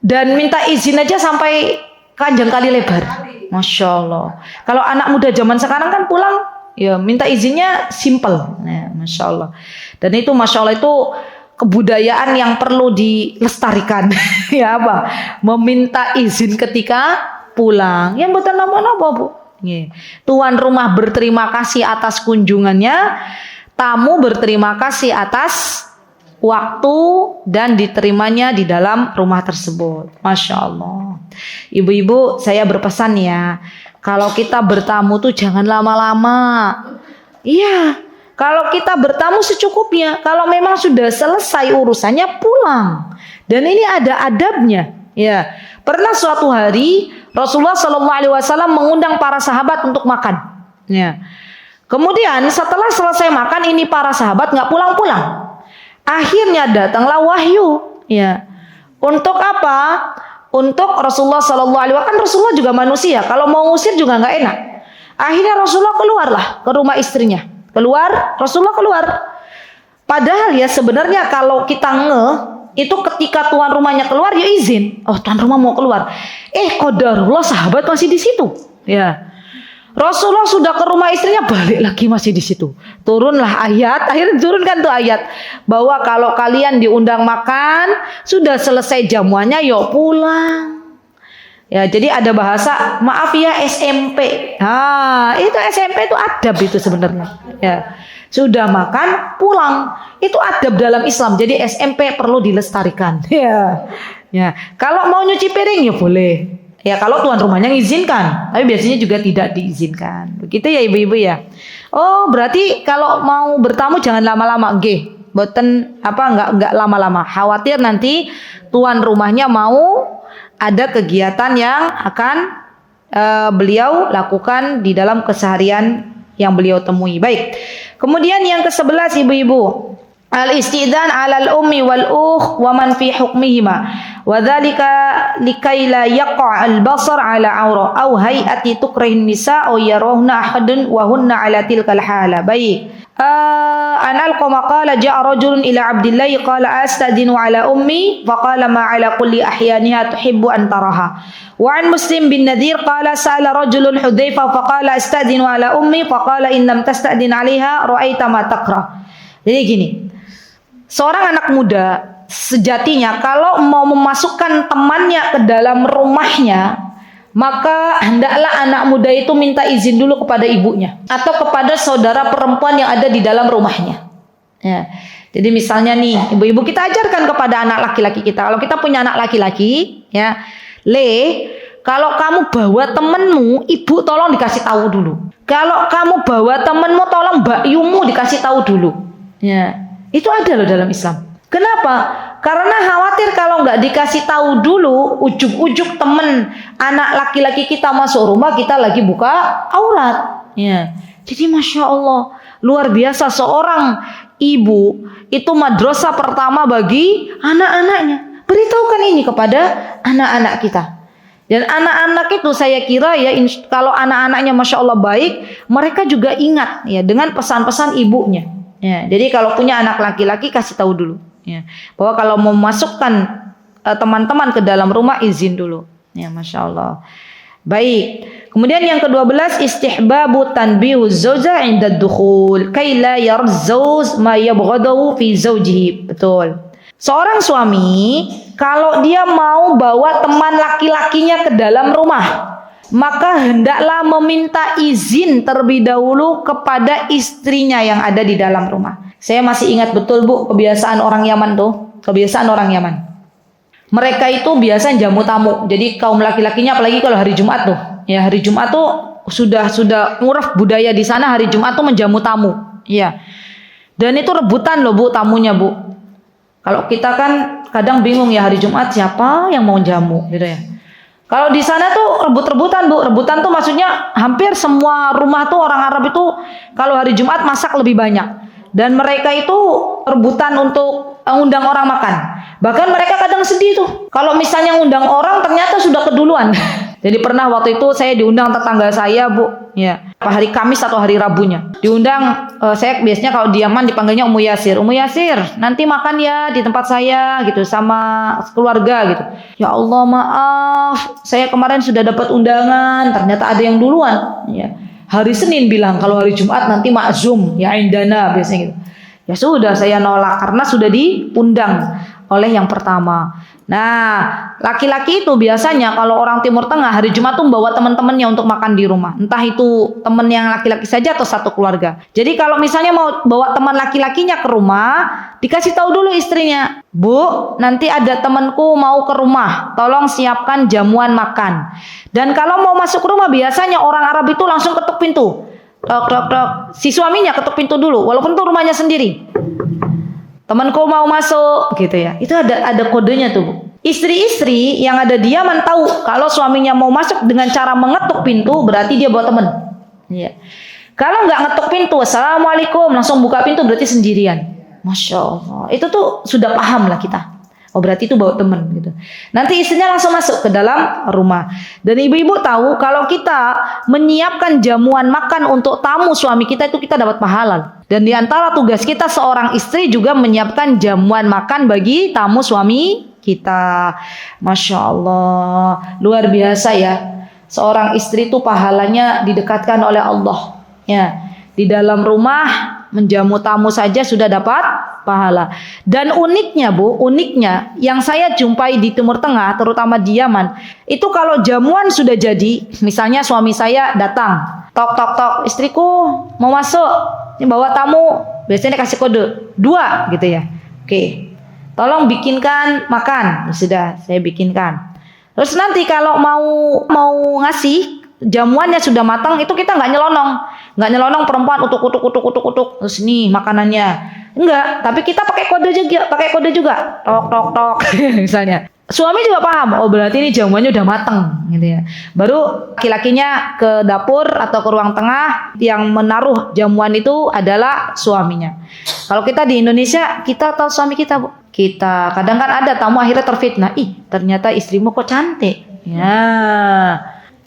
Dan minta izin aja sampai panjang kali lebar. Masya Allah. Kalau anak muda zaman sekarang kan pulang, ya minta izinnya simple. Ya, masya Allah. Dan itu masya Allah itu kebudayaan yang perlu dilestarikan. Ya apa? Meminta izin ketika pulang. Yang betul nama-nama Bu. Ya. Tuan rumah berterima kasih atas kunjungannya. Tamu berterima kasih atas waktu dan diterimanya di dalam rumah tersebut. Masya Allah. Ibu-ibu, saya berpesan ya, kalau kita bertamu tuh jangan lama-lama. Iya, kalau kita bertamu secukupnya. Kalau memang sudah selesai urusannya pulang. Dan ini ada adabnya. Ya, pernah suatu hari Rasulullah SAW mengundang para sahabat untuk makan. Ya. Kemudian setelah selesai makan ini para sahabat nggak pulang-pulang. Akhirnya datanglah wahyu. Ya. Untuk apa? Untuk Rasulullah SAW. Kan Rasulullah juga manusia. Kalau mau ngusir juga nggak enak. Akhirnya Rasulullah keluarlah ke rumah istrinya. Rasulullah keluar. Padahal ya sebenarnya kalau kita itu ketika tuan rumahnya keluar ya izin. Oh tuan rumah mau keluar. Qadarullah sahabat masih di situ. Ya. Rasulullah sudah ke rumah istrinya balik lagi masih di situ. Turunlah ayat, akhirnya turunkan tuh ayat bahwa kalau kalian diundang makan sudah selesai jamuannya yuk pulang. Ya, jadi ada bahasa maaf ya SMP. Itu SMP itu adab itu sebenarnya. Ya. Sudah makan pulang. Itu adab dalam Islam. Jadi SMP perlu dilestarikan. Ya. Ya, kalau mau nyuci piring ya boleh. Ya kalau tuan rumahnya ngizinkan, tapi biasanya juga tidak diizinkan. Begitu ya ibu-ibu ya. Oh, berarti kalau mau bertamu jangan lama-lama, nggih. Boten enggak lama-lama. Khawatir nanti tuan rumahnya mau ada kegiatan yang akan beliau lakukan di dalam keseharian yang beliau temui. Baik. Kemudian yang ke-11 ibu-ibu, al-istidzan 'alal ummi wal ukh wa man fi hukmihima. Wa dzalika likai la yaqa' al-basar 'ala 'aurah aw hay'ati tukrahin nisa aw yarawna ahadun wa hunna 'ala tilkal hala. Baik. An al-qama qala ja'a rajulun ila Abdillah qala astadinu 'ala ummi faqala ma 'ala kulli ahyaniha tuhibbu an taraha. Wa an Muslim bin Nadir qala sa'ala rajulun Hudzaifah faqala astadinu 'ala ummi faqala in lam tastadin 'alaiha ra'aita ma takrah. Jadi gini, seorang anak muda sejatinya kalau mau memasukkan temannya ke dalam rumahnya, maka hendaklah anak muda itu minta izin dulu kepada ibunya atau kepada saudara perempuan yang ada di dalam rumahnya. Ya. Jadi misalnya nih, ibu-ibu kita ajarkan kepada anak laki-laki kita. Kalau kita punya anak laki-laki, ya, kalau kamu bawa temenmu, ibu tolong dikasih tahu dulu. Kalau kamu bawa temenmu, tolong mbak Yumu dikasih tahu dulu. Ya, itu ada loh dalam Islam. Kenapa? Karena khawatir kalau nggak dikasih tahu dulu, ujuk-ujuk temen anak laki-laki kita masuk rumah, kita lagi buka aurat. Ya. Jadi Masya Allah, luar biasa seorang ibu itu madrasah pertama bagi anak-anaknya. Beritahukan ini kepada anak-anak kita. Dan anak-anak itu saya kira ya, kalau anak-anaknya Masya Allah baik, mereka juga ingat ya dengan pesan-pesan ibunya. Ya, jadi kalau punya anak laki-laki kasih tahu dulu. Ya, bahwa kalau mau masukkan teman-teman ke dalam rumah izin dulu. Ya, Masya Allah. Baik. Kemudian yang ke-12 istihbabu tanbihu zauja 'inda dukhul kay la yarzuz ma yabghadahu fi zawjihi. Betul. Seorang suami kalau dia mau bawa teman laki-lakinya ke dalam rumah, maka hendaklah meminta izin terlebih dahulu kepada istrinya yang ada di dalam rumah. Saya masih ingat betul Bu, kebiasaan orang Yaman tuh, kebiasaan orang Yaman. Mereka itu biasa jamu tamu. Jadi kaum laki-lakinya apalagi kalau hari Jumat tuh. Ya, hari Jumat tuh sudah nguraf budaya di sana, hari Jumat tuh menjamu tamu. Iya. Dan itu rebutan loh Bu tamunya Bu. Kalau kita kan kadang bingung ya hari Jumat siapa yang mau jamu gitu ya. Kalau di sana tuh rebut-rebutan Bu. Rebutan tuh maksudnya hampir semua rumah tuh orang Arab itu kalau hari Jumat masak lebih banyak. Dan mereka itu rebutan untuk undang orang makan. Bahkan mereka kadang sedih tuh. Kalau misalnya undang orang ternyata sudah keduluan. Jadi pernah waktu itu saya diundang tetangga saya Bu. Ya, hari Kamis atau hari Rabunya. Diundang, saya biasanya kalau di Yaman dipanggilnya Ummu Yasir. Ummu Yasir, nanti makan ya di tempat saya gitu sama keluarga gitu. Ya Allah maaf, saya kemarin sudah dapat undangan, ternyata ada yang duluan. Ya. Hari Senin bilang kalau hari Jumat nanti makzum ya indana biasanya gitu. Ya sudah saya nolak karena sudah diundang oleh yang pertama. Nah, laki-laki itu biasanya kalau orang Timur Tengah hari Jumat tuh bawa teman-temannya untuk makan di rumah. Entah itu teman yang laki-laki saja atau satu keluarga. Jadi kalau misalnya mau bawa teman laki-lakinya ke rumah, dikasih tahu dulu istrinya, Bu, nanti ada temanku mau ke rumah, tolong siapkan jamuan makan. Dan kalau mau masuk rumah biasanya orang Arab itu langsung ketuk pintu. Tok tok tok. Si suaminya ketuk pintu dulu, walaupun itu rumahnya sendiri. Temanku mau masuk, gitu ya. Itu ada kodenya tuh Bu. Istri-istri yang ada di Yaman tahu kalau suaminya mau masuk dengan cara mengetuk pintu berarti dia bawa teman. Ya. Kalau nggak ngetuk pintu, assalamualaikum, langsung buka pintu berarti sendirian. Masya Allah. Itu tuh sudah paham lah kita. Oh berarti itu bawa teman gitu. Nanti istrinya langsung masuk ke dalam rumah. Dan ibu-ibu tahu kalau kita menyiapkan jamuan makan untuk tamu suami kita itu kita dapat pahala. Dan di antara tugas kita seorang istri juga menyiapkan jamuan makan bagi tamu suami kita. Masya Allah, luar biasa ya. Seorang istri itu pahalanya didekatkan oleh Allah. Ya, di dalam rumah menjamu tamu saja sudah dapat pahala. Dan uniknya Bu, uniknya yang saya jumpai di Timur Tengah, terutama di Yaman, itu kalau jamuan sudah jadi, misalnya suami saya datang, tok tok tok, istriku mau masuk, ini bawa tamu, biasanya kasih kode 2 gitu ya. Oke. tolong bikinkan makan. Ya sudah, saya bikinkan. Terus nanti kalau mau ngasih jamuannya sudah matang, itu kita nggak nyelonong perempuan utuk. Terus nih makanannya, enggak. Tapi kita pakai kode juga, tok misalnya. Suami juga paham, oh berarti ini jamuannya udah matang, gitu ya. Baru laki-lakinya ke dapur atau ke ruang tengah, yang menaruh jamuan itu adalah suaminya. Kalau kita di Indonesia, kita tahu suami kita, Bu. Kita kadang kan ada tamu akhirnya terfitnah, ternyata istrimu kok cantik, ya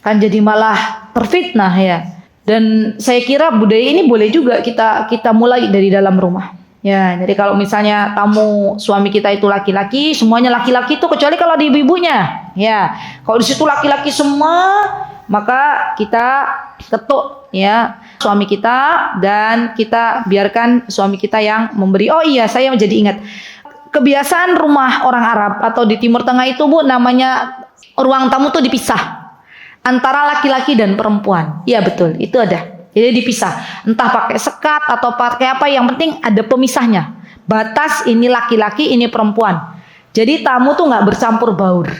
kan jadi malah terfitnah ya. Dan saya kira budaya ini boleh juga kita mulai dari dalam rumah. Ya, jadi kalau misalnya tamu suami kita itu laki-laki, semuanya laki-laki itu kecuali kalau di ibu-ibunya. Ya, kalau di situ laki-laki semua, maka kita ketuk ya suami kita dan kita biarkan suami kita yang memberi. Oh iya, saya menjadi ingat. Kebiasaan rumah orang Arab atau di Timur Tengah itu, Bu, namanya ruang tamu tuh dipisah antara laki-laki dan perempuan. Iya betul, itu ada. Jadi dipisah, entah pakai sekat atau pakai apa, yang penting ada pemisahnya. Batas ini laki-laki, ini perempuan. Jadi tamu tuh nggak bercampur baur.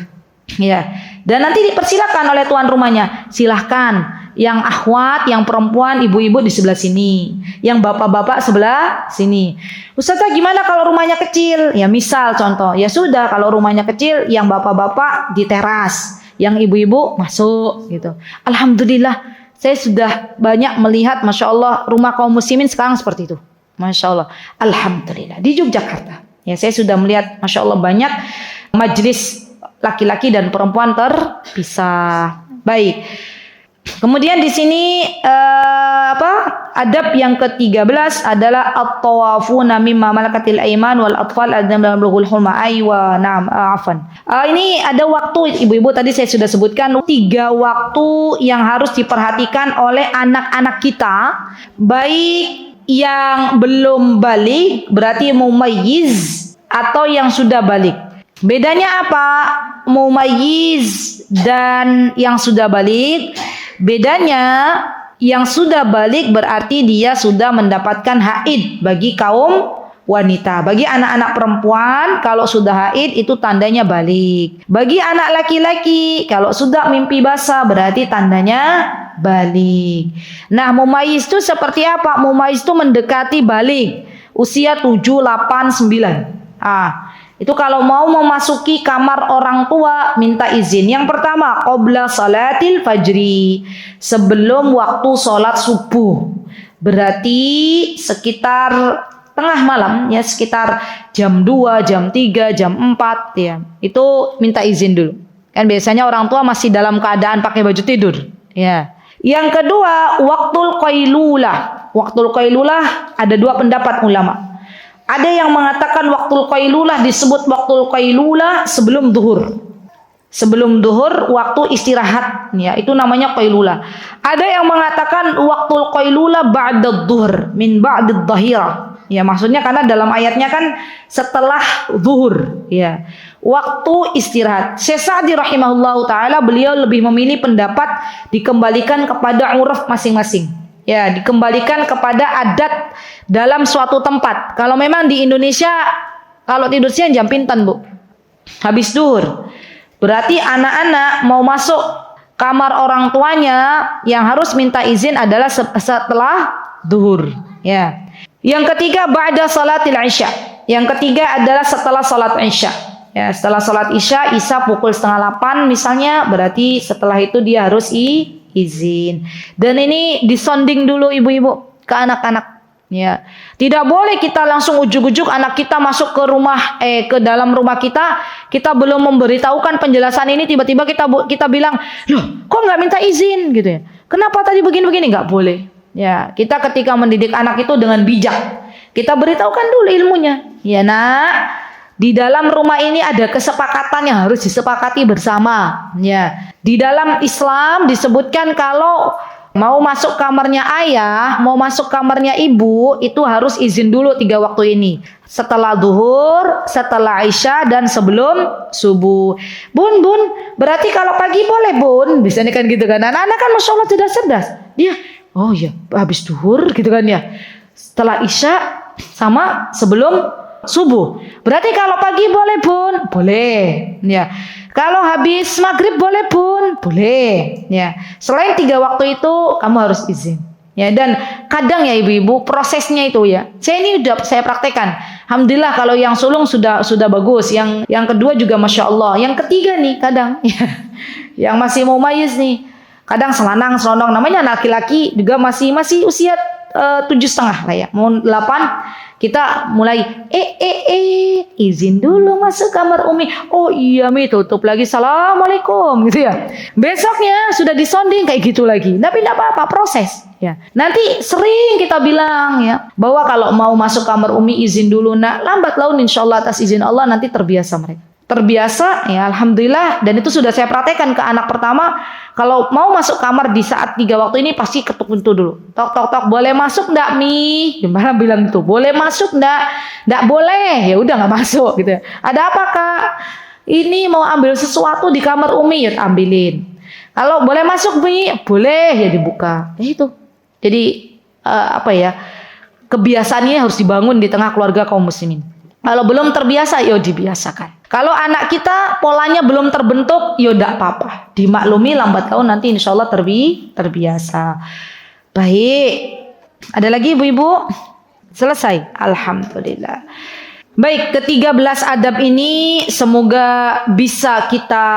Ya. Dan nanti dipersilakan oleh tuan rumahnya, silahkan yang akhwat, yang perempuan, ibu-ibu di sebelah sini, yang bapak-bapak sebelah sini. Ustazah gimana kalau rumahnya kecil? Ya misal contoh, ya sudah kalau rumahnya kecil, yang bapak-bapak di teras, yang ibu-ibu masuk gitu. Alhamdulillah. Saya sudah banyak melihat, Masya Allah, rumah kaum muslimin sekarang seperti itu. Masya Allah. Alhamdulillah. Di Yogyakarta. Ya, saya sudah melihat, Masya Allah, banyak majelis laki-laki dan perempuan terpisah. Baik. Kemudian di sini adab yang ke-13 adalah at-tawafuna mimma malakatil aiman wal atfal adzam bulughul hulma. Ini ada waktu, ibu-ibu tadi saya sudah sebutkan 3 waktu yang harus diperhatikan oleh anak-anak kita, baik yang belum balik berarti mumayyiz atau yang sudah balik. Bedanya apa? Mumayyiz dan yang sudah balik. Bedanya, yang sudah balik berarti dia sudah mendapatkan haid bagi kaum wanita. Bagi anak-anak perempuan, kalau sudah haid itu tandanya balik. Bagi anak laki-laki, kalau sudah mimpi basah berarti tandanya balik. Nah, mumayyiz itu seperti apa? Mumayyiz itu mendekati balik, usia 7, 8, 9. Itu kalau mau memasuki kamar orang tua minta izin. Yang pertama, qabla salatil fajri, sebelum waktu sholat subuh. Berarti sekitar tengah malam ya, sekitar jam 2, jam 3, jam 4 ya. Itu minta izin dulu. Kan biasanya orang tua masih dalam keadaan pakai baju tidur ya. Yang kedua, waktul qailulah. Waktul qailulah ada 2 pendapat ulama. Ada yang mengatakan waktul qailulah disebut waktul qailulah sebelum duhur. Sebelum duhur waktu istirahat ya, itu namanya qailulah. Ada yang mengatakan waktul qailulah ba'da duhur min ba'd dhahirah. Ya, maksudnya karena dalam ayatnya kan setelah zuhur ya. Waktu istirahat. Syekh Sa'di rahimahullahu taala beliau lebih memilih pendapat dikembalikan kepada uruf masing-masing. Ya, dikembalikan kepada adat dalam suatu tempat. Kalau memang di Indonesia, kalau tidur siang jam pinten, Bu? Habis duhur. Berarti anak-anak mau masuk kamar orang tuanya yang harus minta izin adalah setelah duhur. Ya. Yang ketiga, ba'da salatil isya. Yang ketiga adalah setelah salat isya. Ya, setelah salat isya pukul 7:30 misalnya, berarti setelah itu dia harus izin. Dan ini disonding dulu ibu-ibu ke anak-anak ya. Tidak boleh kita langsung ujuk-ujuk anak kita masuk ke rumah ke dalam rumah kita belum memberitahukan penjelasan ini, tiba-tiba kita bilang, "Loh, kok nggak minta izin?" gitu ya. "Kenapa tadi begini-begini?" Nggak boleh. Ya, kita ketika mendidik anak itu dengan bijak. Kita beritahukan dulu ilmunya. Ya, Nak, di dalam rumah ini ada kesepakatan yang harus disepakati bersama. Ya, di dalam Islam disebutkan kalau mau masuk kamarnya ayah, mau masuk kamarnya ibu, itu harus izin dulu 3 waktu ini. Setelah duhur, setelah isya, dan sebelum subuh. Bun, berarti kalau pagi boleh, Bun? Biasanya kan gitu kan. Anak-anak kan Masya Allah cerdas. Dia, oh ya, habis duhur gitu kan ya. Setelah isya sama sebelum subuh. Berarti kalau pagi boleh Bun? Boleh. Ya. Kalau habis maghrib boleh Bun? Boleh. Ya. Selain 3 waktu itu kamu harus izin. Ya, dan kadang ya ibu-ibu prosesnya itu ya. Saya praktekkan. Alhamdulillah kalau yang sulung sudah bagus. Yang kedua juga masya Allah. Yang ketiga nih kadang ya, yang masih mau mayis nih. Kadang selonong namanya laki-laki juga masih usia 7,5 lah ya. Mau 8 kita mulai izin dulu masuk kamar Umi. Oh iya Mi, tutup lagi, assalamualaikum gitu ya. Besoknya sudah disonding kayak gitu lagi. Tapi tidak apa-apa, proses ya. Nanti sering kita bilang ya bahwa kalau mau masuk kamar Umi izin dulu. Nah, lambat laun insya Allah atas izin Allah nanti terbiasa mereka. Terbiasa ya alhamdulillah, dan itu sudah saya praktekkan ke anak pertama. Kalau mau masuk kamar di saat 3 waktu ini pasti ketuk pintu dulu. Tok tok tok, boleh masuk enggak Mi? Gimana bilang itu? Boleh masuk enggak? Enggak boleh. Ya udah enggak masuk gitu ya. Ada apa Kak? Ini mau ambil sesuatu di kamar Umi, ya ambilin. Kalau boleh masuk Mi? Boleh, ya dibuka. Ya itu. Jadi kebiasaannya harus dibangun di tengah keluarga kaum muslimin. Kalau belum terbiasa, yo dibiasakan. Kalau anak kita polanya belum terbentuk, yo tidak apa-apa. Dimaklumi, lambat laun nanti insya Allah terbiasa. Baik. Ada lagi ibu-ibu? Selesai. Alhamdulillah. Baik, ke-13 adab ini semoga bisa kita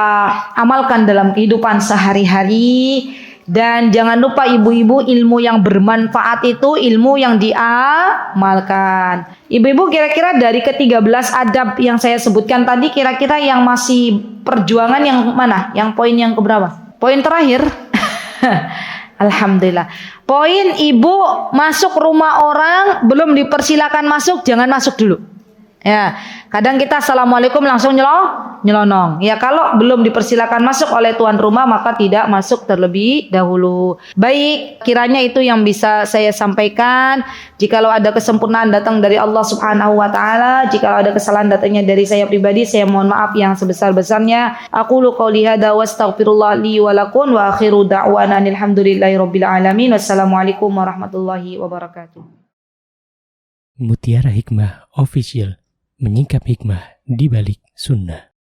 amalkan dalam kehidupan sehari-hari. Dan jangan lupa ibu-ibu, ilmu yang bermanfaat itu ilmu yang diamalkan. Ibu-ibu, kira-kira dari ke-13 adab yang saya sebutkan tadi, kira-kira yang masih perjuangan yang mana? Yang poin yang keberapa? Poin terakhir. Alhamdulillah. Poin ibu masuk rumah orang belum dipersilakan masuk, jangan masuk dulu. Ya, kadang kita assalamualaikum langsung nyelonong. Ya, kalau belum dipersilakan masuk oleh tuan rumah maka tidak masuk terlebih dahulu. Baik, kiranya itu yang bisa saya sampaikan. Jikalau ada kesempurnaan datang dari Allah Subhanahu wa taala, jikalau ada kesalahan datangnya dari saya pribadi, saya mohon maaf yang sebesar-besarnya. Aqulu qouli hadza wa astaghfirullah li wa lakum wa akhiru da'wana alhamdulillahirabbil alamin. Wassalamualaikum warahmatullahi wabarakatuh. Mutiara Hikmah Official, menyingkap hikmah di balik sunnah.